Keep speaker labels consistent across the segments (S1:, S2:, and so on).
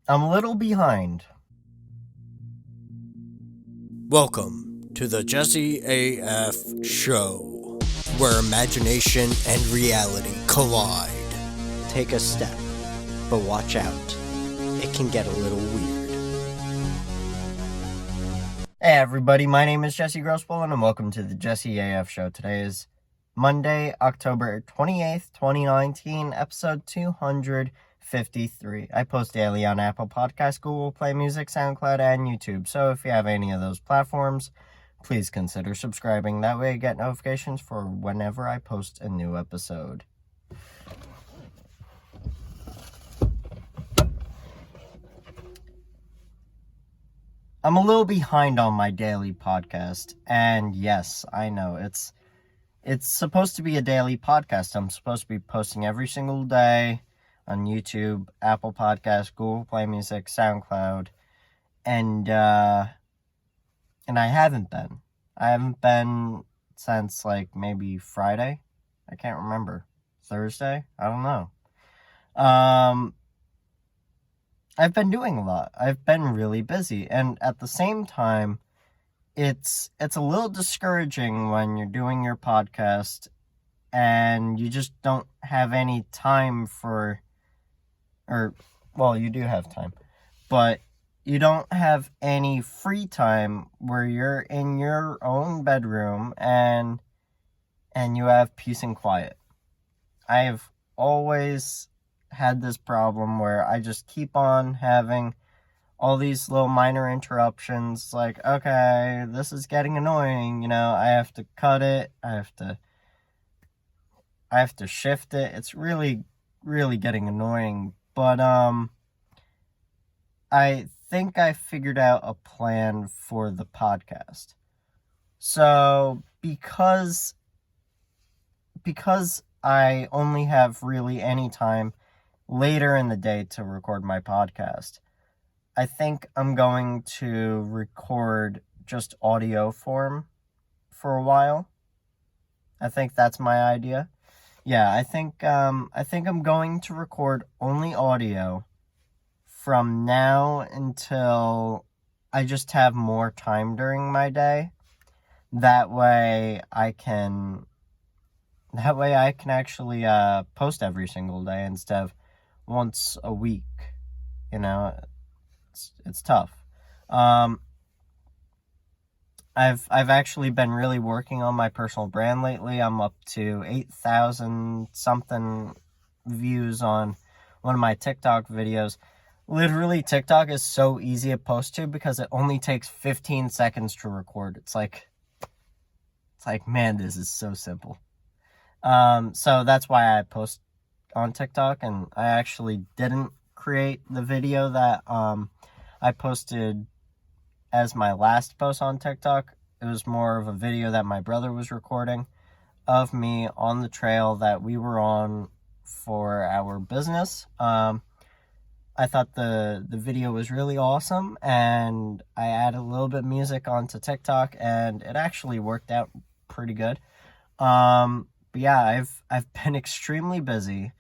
S1: I'm a little behind.
S2: Welcome to the JesseAF show, where imagination and reality collide. Take a step, but watch out. It can get a little weird.
S1: Hey everybody, my name is Jesse Grossbohlin and welcome to the JesseAF show. Today is Monday, October 28th, 2019, episode 253. I post daily on Apple Podcasts, Google Play Music, SoundCloud, and YouTube. So if you have any of those platforms, please consider subscribing. That way you get notifications for whenever I post a new episode. I'm a little behind on my daily podcast, and yes, I know, it's supposed to be a daily podcast. I'm supposed to be posting every single day on YouTube, Apple Podcasts, Google Play Music, SoundCloud, and I haven't been. I haven't been since, maybe Friday? I can't remember. Thursday? I don't know. I've been doing a lot. I've been really busy, and at the same time, it's a little discouraging when you're doing your podcast and you just don't have any time you do have time, but you don't have any free time where you're in your own bedroom and you have peace and quiet. I've always had this problem where I just keep on having all these little minor interruptions, like, okay, this is getting annoying, I have to cut it, I have to shift it. It's really, really getting annoying, but I think I figured out a plan for the podcast. So, because I only have really any time later in the day to record my podcast, I think I'm going to record just audio form for a while. I think that's my idea. Yeah, I think I'm going to record only audio from now until I just have more time during my day. That way I can actually post every single day instead of once a week. It's tough. I've actually been really working on my personal brand lately. I'm up to 8,000 something views on one of my TikTok videos. Literally, TikTok is so easy to post to because it only takes 15 seconds to record. It's like, man, this is so simple. So that's why I post on TikTok, and I actually didn't create the video that I posted as my last post on TikTok. It was more of a video that my brother was recording of me on the trail that we were on for our business. I thought the video was really awesome, and I added a little bit of music onto TikTok, and it actually worked out pretty good. But yeah, I've been extremely busy.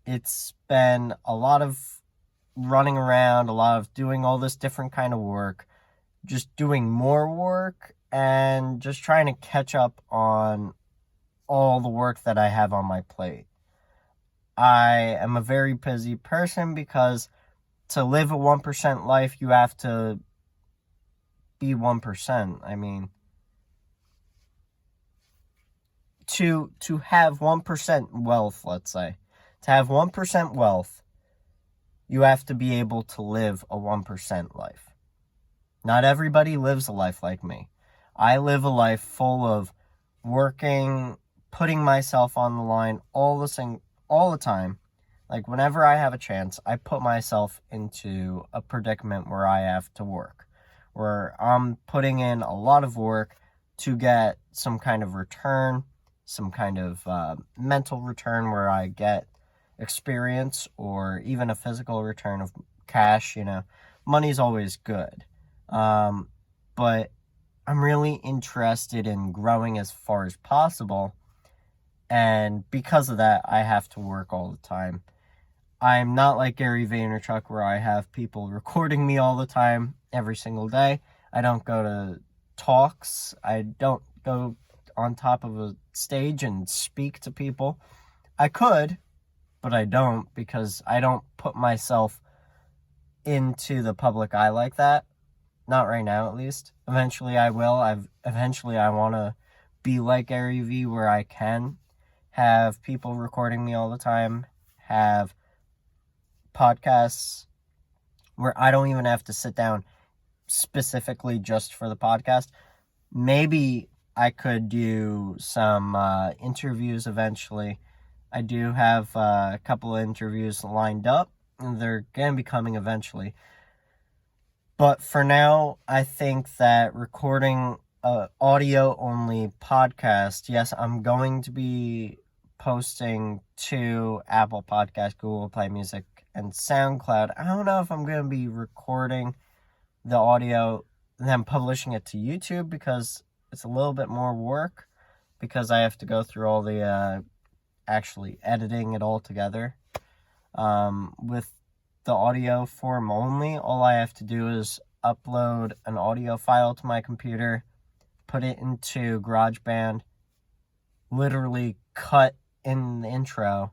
S1: It's been a lot of running around, a lot of doing all this different kind of work, just doing more work, and just trying to catch up on all the work that I have on my plate. I am a very busy person because to live a 1% life, you have to be 1%. I mean, to have 1% wealth, let's say, to have 1% wealth, you have to be able to live a 1% life. Not everybody lives a life like me. I live a life full of working, putting myself on the line all the time. Like, whenever I have a chance, I put myself into a predicament where I have to work, where I'm putting in a lot of work to get some kind of return, some kind of mental return where I get experience or even a physical return of cash. Money's always good. But I'm really interested in growing as far as possible. And because of that, I have to work all the time. I'm not like Gary Vaynerchuk where I have people recording me all the time, every single day. I don't go to talks. I don't go on top of a stage and speak to people. I could, but I don't, because I don't put myself into the public eye like that. Not right now, at least. Eventually I will. Eventually I want to be like Gary V, where I can have people recording me all the time, have podcasts where I don't even have to sit down specifically just for the podcast. Maybe I could do some interviews eventually. I do have a couple of interviews lined up, and they're going to be coming eventually. But for now, I think that recording an audio-only podcast, yes, I'm going to be posting to Apple Podcast, Google Play Music, and SoundCloud. I don't know if I'm going to be recording the audio and then publishing it to YouTube, because it's a little bit more work, because I have to go through all the actually editing it all together. With the audio form only, all I have to do is upload an audio file to my computer, put it into GarageBand, literally cut in the intro,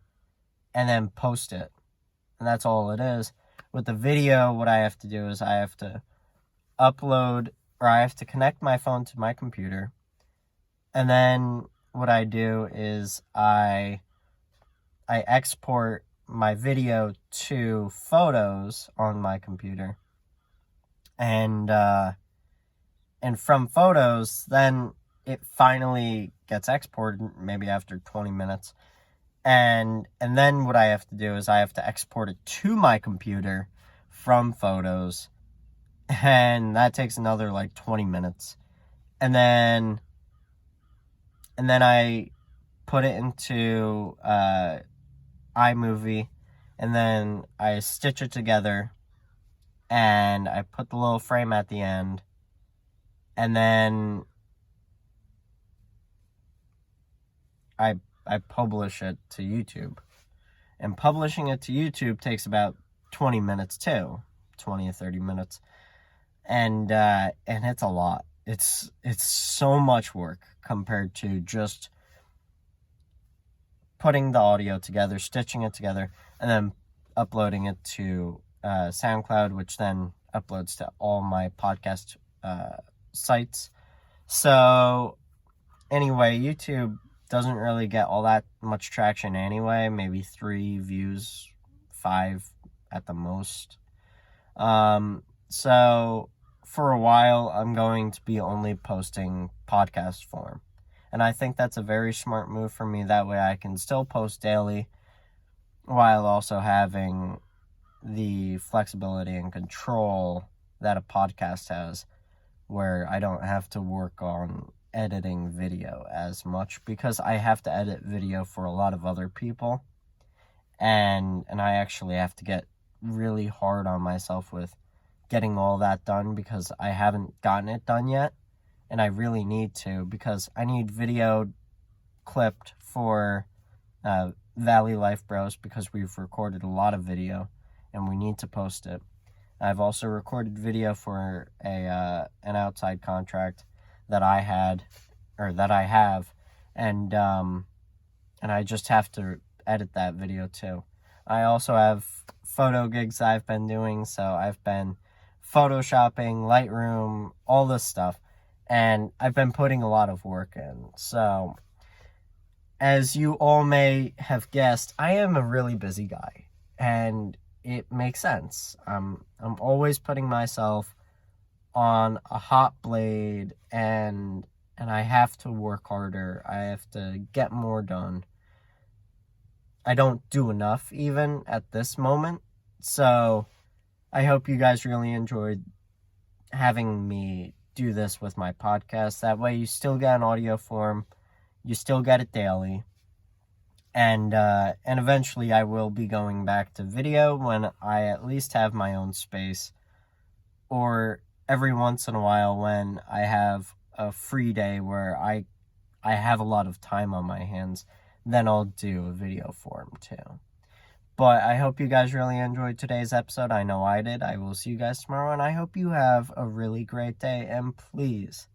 S1: and then post it. And that's all it is. With the video, what I have to do is I have to upload, or I have to connect my phone to my computer, and then what I do is I export my video to photos on my computer, and from photos, then it finally gets exported, maybe after 20 minutes, and then what I have to do is I have to export it to my computer from photos, and that takes another like 20 minutes, and then I put it into iMovie, and then I stitch it together, and I put the little frame at the end, and then I publish it to YouTube. And publishing it to YouTube takes about 20 minutes too, 20 or 30 minutes, and it's a lot. It's so much work compared to just putting the audio together, stitching it together, and then uploading it to SoundCloud, which then uploads to all my podcast sites. So anyway, YouTube doesn't really get all that much traction anyway, maybe 3 views, 5 at the most. So for a while, I'm going to be only posting podcast form. And I think that's a very smart move for me. That way I can still post daily while also having the flexibility and control that a podcast has, where I don't have to work on editing video as much, because I have to edit video for a lot of other people, and I actually have to get really hard on myself with getting all that done, because I haven't gotten it done yet, and I really need to, because I need video clipped for Valley Life Bros, because we've recorded a lot of video and we need to post it. I've also recorded video for an outside contract that I have, and I just have to edit that video too. I also have photo gigs I've been doing, so I've been photoshopping, Lightroom, all this stuff, and I've been putting a lot of work in. So as you all may have guessed, I am a really busy guy, and it makes sense. I'm always putting myself on a hot blade, and I have to work harder. I have to get more done. I don't do enough even at this moment. So I hope you guys really enjoyed having me do this with my podcast. That way you still get an audio form. You still get it daily. And eventually I will be going back to video when I at least have my own space, or every once in a while when I have a free day where I have a lot of time on my hands, then I'll do a video form too. But I hope you guys really enjoyed today's episode. I know I did. I will see you guys tomorrow, and I hope you have a really great day. And please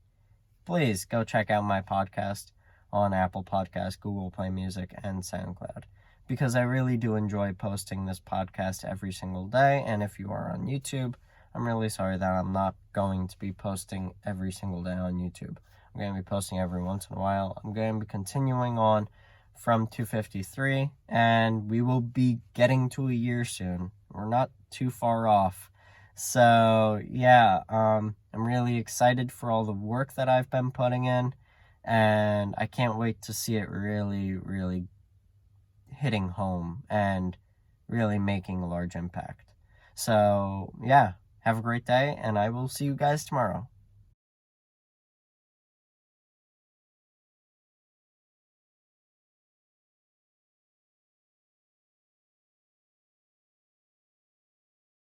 S1: go check out my podcast on Apple Podcasts, Google Play Music, and SoundCloud, because I really do enjoy posting this podcast every single day. And if you are on YouTube, I'm really sorry that I'm not going to be posting every single day on YouTube. I'm going to be posting every once in a while. I'm going to be continuing on from 253, and we will be getting to a year soon. We're not too far off. So yeah, I'm really excited for all the work that I've been putting in, and I can't wait to see it really hitting home and really making a large impact. So yeah, have a great day, and I will see you guys tomorrow.